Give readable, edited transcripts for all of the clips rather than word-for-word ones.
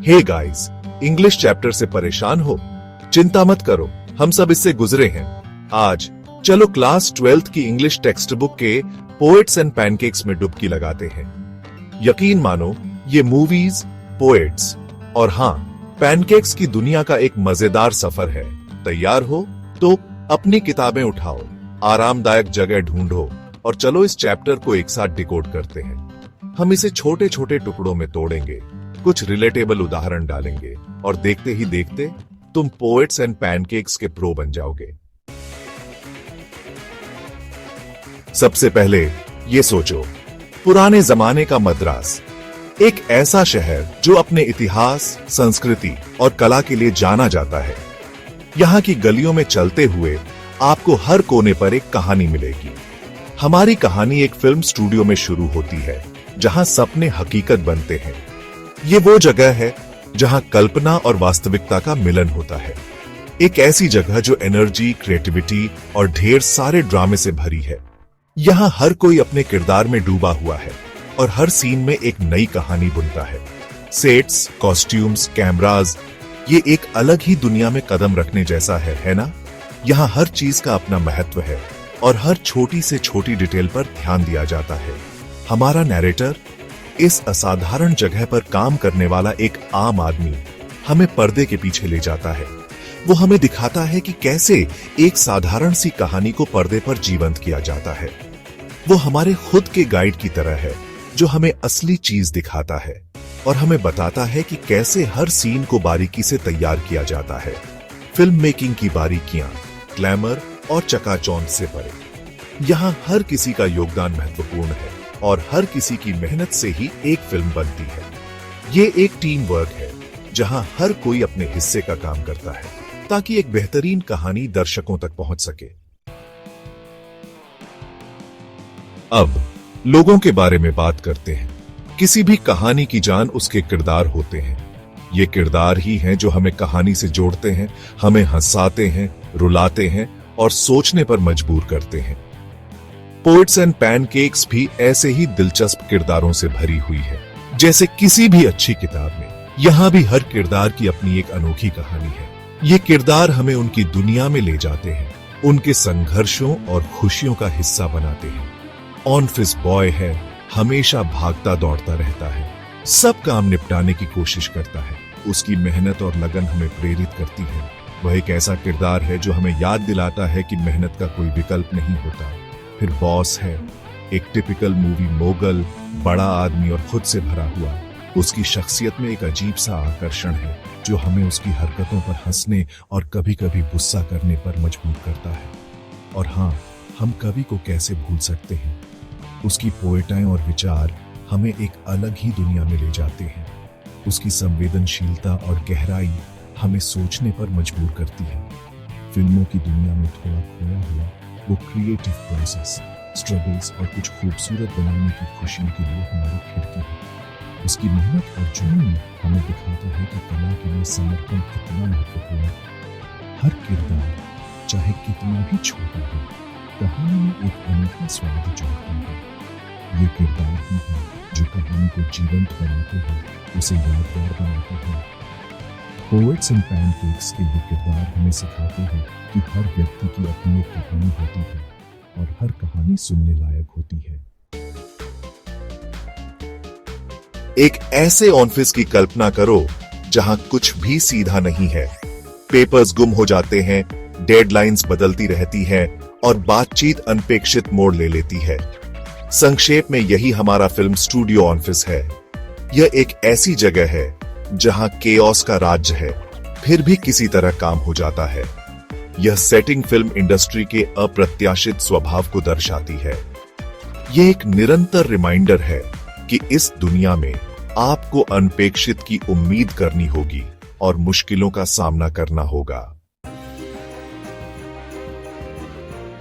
Hey guys, English chapter से परेशान हो? चिंता मत करो, हम सब इससे गुजरे हैं। आज चलो क्लास 12th की इंग्लिश टेक्स्ट बुक के पोएट्स एंड पैनकेक्स में डुबकी लगाते हैं। यकीन मानो, ये मूवीज, पोएट्स और हाँ, पैनकेक्स की दुनिया का एक मजेदार सफर है। तैयार हो तो अपनी किताबें उठाओ, आरामदायक जगह ढूंढो और चलो इस चैप्टर को एक साथ डिकोड करते हैं। हम इसे छोटे छोटे टुकड़ों में तोड़ेंगे, कुछ रिलेटेबल उदाहरण डालेंगे और देखते ही देखते तुम पोएट्स एंड पैनकेक्स के प्रो बन जाओगे। सबसे पहले ये सोचो, पुराने जमाने का मद्रास, एक ऐसा शहर जो अपने इतिहास, संस्कृति और कला के लिए जाना जाता है। यहाँ की गलियों में चलते हुए आपको हर कोने पर एक कहानी मिलेगी। हमारी कहानी एक फिल्म स्टूडियो में शुरू होती है, जहां सपने हकीकत बनते हैं। ये वो जगह है जहां कल्पना और वास्तविकता का मिलन होता है। एक ऐसी जगह जो एनर्जी, क्रिएटिविटी और ढेर सारे ड्रामे से भरी है। यहाँ हर कोई अपने किरदार में डूबा हुआ है और हर सीन में एक नई कहानी बुनता है। सेट्स, कॉस्ट्यूम्स, कैमरास, ये एक अलग ही दुनिया में कदम रखने जैसा है ना? यहाँ हर चीज का अपना महत्व है और हर छोटी से छोटी डिटेल पर ध्यान दिया जाता है। हमारा नैरेटर, इस असाधारण जगह पर काम करने वाला एक आम आदमी, हमें पर्दे के पीछे ले जाता है। वो हमें दिखाता है कि कैसे एक साधारण सी कहानी को पर्दे पर जीवंत किया जाता है। वो हमारे खुद के गाइड की तरह है, जो हमें असली चीज दिखाता है और हमें बताता है कि कैसे हर सीन को बारीकी से तैयार किया जाता है। फिल्म मेकिंग की बारीकियां, ग्लैमर और चकाचौंध से परे, यहाँ हर किसी का योगदान महत्वपूर्ण है और हर किसी की मेहनत से ही एक फिल्म बनती है। ये एक टीम वर्क है, जहां हर कोई अपने हिस्से का काम करता है ताकि एक बेहतरीन कहानी दर्शकों तक पहुंच सके। अब लोगों के बारे में बात करते हैं। किसी भी कहानी की जान उसके किरदार होते हैं। ये किरदार ही हैं जो हमें कहानी से जोड़ते हैं, हमें हंसाते हैं, रुलाते हैं और सोचने पर मजबूर करते हैं। पोएट्स एंड पैनकेक्स भी ऐसे ही दिलचस्प किरदारों से भरी हुई है। जैसे किसी भी अच्छी किताब में, यहाँ भी हर किरदार की अपनी एक अनोखी कहानी है। ये किरदार हमें उनकी दुनिया में ले जाते हैं, उनके संघर्षों और खुशियों का हिस्सा बनाते हैं। ऑफिस बॉय है, हमेशा भागता दौड़ता रहता है, सब काम निपटाने की कोशिश करता है। उसकी मेहनत और लगन हमें प्रेरित करती है। वह एक ऐसा किरदार है जो हमें याद दिलाता है कि मेहनत का कोई विकल्प नहीं होता। फिर बॉस है, एक टिपिकल मूवी मोगल, बड़ा आदमी और खुद से भरा हुआ। उसकी शख्सियत में एक अजीब सा आकर्षण है जो हमें उसकी हरकतों पर हंसने और कभी कभी गुस्सा करने पर मजबूर करता है। और हाँ, हम कवि को कैसे भूल सकते हैं? उसकी पोएटाएं और विचार हमें एक अलग ही दुनिया में ले जाते हैं। उसकी संवेदनशीलता और गहराई हमें सोचने पर मजबूर करती है। फिल्मों की दुनिया में थोड़ा खोया हुआ वो क्रिएटिव प्रोसेस, स्ट्रगल्स और कुछ खूबसूरत बनाने की खुशियों के लिए हमारी खिड़की है। उसकी मेहनत और जुनून हमें दिखाता है कि कला के लिए समर्पण कितना महत्वपूर्ण है। हर किरदार, चाहे कितना भी छोटा हो, कहानी में एक अनोखा स्वाद जोड़ता है। ये किरदार ही है जो कहानी को जीवंत बनाते हैं, उसे यादगार बनाते हैं। पोएट्स एंड पैनकेक्स के ये किरदार हमें सिखाते हैं कि हर व्यक्ति की अपनी एक कहानी होती है और हर कहानी सुनने लायक होती है। एक ऐसे ऑफिस की कल्पना करो जहां कुछ भी सीधा नहीं है। पेपर्स गुम हो जाते हैं, डेडलाइंस बदलती रहती हैं और बातचीत अनपेक्षित मोड़ ले लेती है। संक्षेप में यही हमारा फिल्म स्टूडियो ऑफिस है। यह एक ऐसी जगह है जहां केओस का राज्य है, फिर भी किसी तरह काम हो जाता है। यह सेटिंग फिल्म इंडस्ट्री के अप्रत्याशित स्वभाव को दर्शाती है। यह एक निरंतर रिमाइंडर है कि इस दुनिया में आपको अनपेक्षित की उम्मीद करनी होगी और मुश्किलों का सामना करना होगा।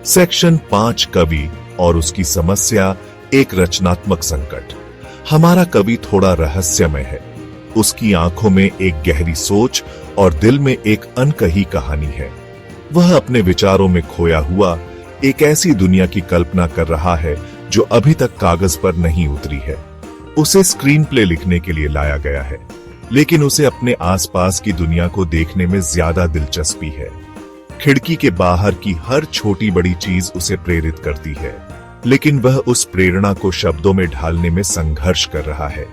सेक्शन 5, कवि और उसकी समस्या, एक रचनात्मक संकट। हमारा कवि थोड़ा रहस्यमय है। उसकी आंखों में एक गहरी सोच और दिल में एक अनकही कहानी है। वह अपने विचारों में खोया हुआ एक ऐसी दुनिया की कल्पना कर रहा है जो अभी तक कागज पर नहीं उतरी है। उसे स्क्रीन प्ले लिखने के लिए लाया गया है, लेकिन उसे अपने आसपास की दुनिया को देखने में ज्यादा दिलचस्पी है। खिड़की के बाहर की हर छोटी बड़ी चीज उसे प्रेरित करती है, लेकिन वह उस प्रेरणा को शब्दों में ढालने में संघर्ष कर रहा है।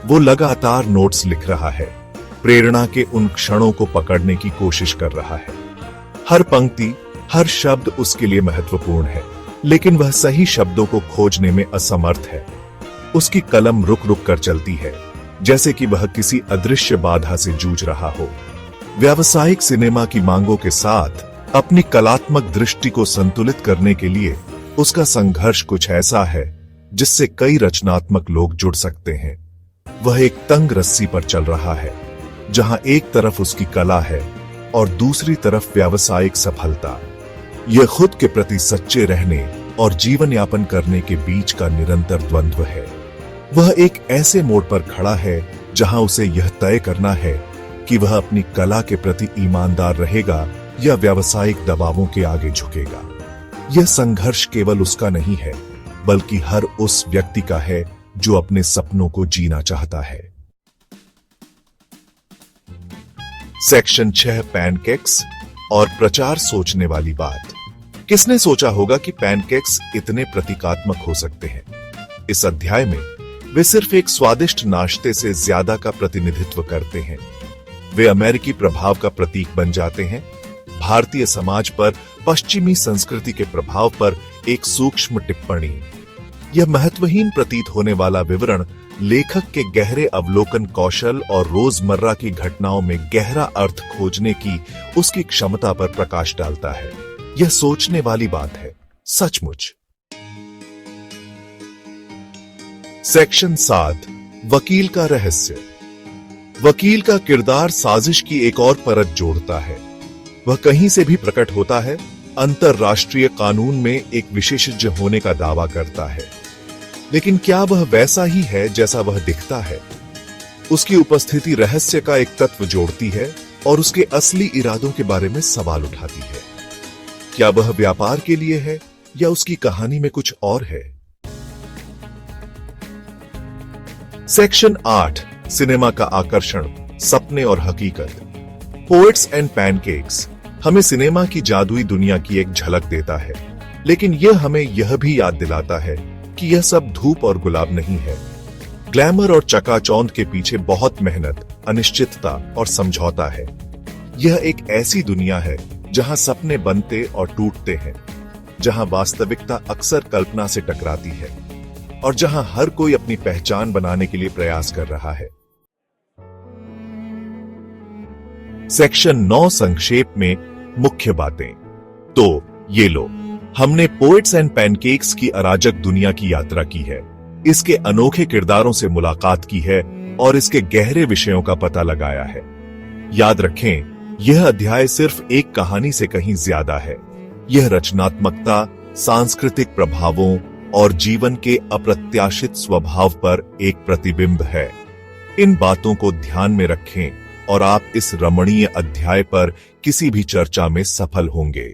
वो लगातार नोट्स लिख रहा है, प्रेरणा के उन क्षणों को पकड़ने की कोशिश कर रहा है। हर पंक्ति, हर शब्द उसके लिए महत्वपूर्ण है, लेकिन वह सही शब्दों को खोजने में असमर्थ है। उसकी कलम रुक रुक कर चलती है, जैसे कि वह किसी अदृश्य बाधा से जूझ रहा हो। व्यावसायिक सिनेमा की मांगों के साथ अपनी कलात्मक दृष्टि को संतुलित करने के लिए उसका संघर्ष कुछ ऐसा है जिससे कई रचनात्मक लोग जुड़ सकते हैं। वह एक तंग रस्सी पर चल रहा है, जहां एक तरफ उसकी कला है और दूसरी तरफ व्यावसायिक सफलता। यह खुद के प्रति सच्चे रहने और जीवन यापन करने के बीच का निरंतर द्वंद्व है। वह एक ऐसे मोड़ पर खड़ा है जहां उसे यह तय करना है कि वह अपनी कला के प्रति ईमानदार रहेगा या व्यावसायिक दबावों के आगे झुकेगा। यह संघर्ष केवल उसका नहीं है, बल्कि हर उस व्यक्ति का है जो अपने सपनों को जीना चाहता है। सेक्शन 6, पैनकेक्स और प्रचार। सोचने वाली बात। किसने सोचा होगा कि पैनकेक्स इतने प्रतीकात्मक हो सकते हैं? इस अध्याय में वे सिर्फ एक स्वादिष्ट नाश्ते से ज्यादा का प्रतिनिधित्व करते हैं। वे अमेरिकी प्रभाव का प्रतीक बन जाते हैं, भारतीय समाज पर पश्चिमी संस्कृति के प्रभाव पर एक सूक्ष्म टिप्पणी। यह महत्वहीन प्रतीत होने वाला विवरण लेखक के गहरे अवलोकन कौशल और रोजमर्रा की घटनाओं में गहरा अर्थ खोजने की उसकी क्षमता पर प्रकाश डालता है। यह सोचने वाली बात है, सचमुच। सेक्शन 7, वकील का रहस्य। वकील का किरदार साजिश की एक और परत जोड़ता है। वह कहीं से भी प्रकट होता है, अंतरराष्ट्रीय कानून में एक विशेषज्ञ होने का दावा करता है, लेकिन क्या वह वैसा ही है जैसा वह दिखता है? उसकी उपस्थिति रहस्य का एक तत्व जोड़ती है और उसके असली इरादों के बारे में सवाल उठाती है। क्या वह व्यापार के लिए है या उसकी कहानी में कुछ और है? सेक्शन 8, सिनेमा का आकर्षण, सपने और हकीकत। पोएट्स एंड पैनकेक्स हमें सिनेमा की जादुई दुनिया की एक झलक देता है, लेकिन यह हमें यह भी याद दिलाता है कि यह सब धूप और गुलाब नहीं है। ग्लैमर और चकाचौंध के पीछे बहुत मेहनत, अनिश्चितता और समझौता है। यह एक ऐसी दुनिया है जहां सपने बनते और टूटते हैं, जहां वास्तविकता अक्सर कल्पना से टकराती है और जहां हर कोई अपनी पहचान बनाने के लिए प्रयास कर रहा है। सेक्शन 9, संक्षेप में मुख्य बातें। तो ये लो, हमने पोएट्स एंड पैनकेक्स की अराजक दुनिया की यात्रा की है, इसके अनोखे किरदारों से मुलाकात की है और इसके गहरे विषयों का पता लगाया है। याद रखें, यह अध्याय सिर्फ एक कहानी से कहीं ज्यादा है। यह रचनात्मकता, सांस्कृतिक प्रभावों और जीवन के अप्रत्याशित स्वभाव पर एक प्रतिबिंब है। इन बातों को ध्यान में रखें और आप इस रमणीय अध्याय पर किसी भी चर्चा में सफल होंगे।